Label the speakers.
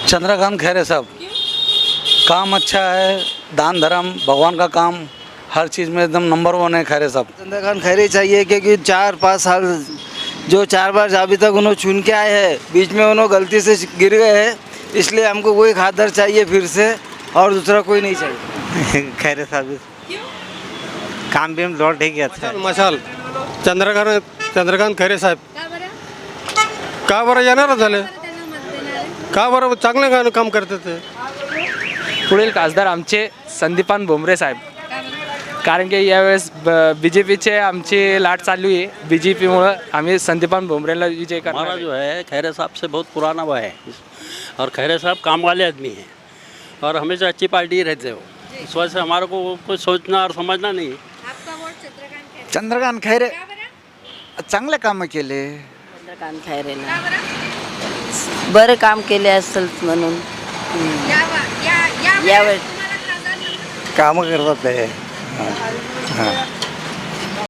Speaker 1: चंद्रकांत खैरे साहब, काम अच्छा है, दान धर्म भगवान का काम हर चीज़ में एकदम नंबर वन है खैरे साहब।
Speaker 2: चंद्रकांत खैरे चाहिए क्योंकि 4-5 साल जो 4 बार अभी तक उन्होंने चुन के आए हैं, बीच में उन्होंने गलती से गिर गए हैं, इसलिए हमको वही खासदार चाहिए फिर से, और दूसरा कोई नहीं चाहिए।
Speaker 3: खैरे साहब काम भी हम लौट ठीक अच्छा है।
Speaker 4: मशाल चंद्रकांत खैरे साहेब का बरं येणार झाले, का बरं चांगले काम करते ते.
Speaker 5: पुढील खासदार आमचे संदीपान भुमरे साहेब, कारण की यावेळेस BJPचे आमची लाट चालू आहे. BJPमुळं आम्ही संदीपान भुमरेला विजय करणार
Speaker 6: हमारा
Speaker 5: आहे.
Speaker 6: जो है खैरे साहब से बहुत पुराना वो है, और खैरे साहब काम वाले आदमी हैं और हमेशा अच्छी पार्टी रहते हो. इस वजह से हमारे को कुछ सोचना और समझना नहीं.
Speaker 2: चंद्रकांत खैरे चांगले कामं केले.
Speaker 7: चंद्रकांत खैरेला बरं काम केले असेल म्हणून यावेळी
Speaker 3: कामं करतात ते.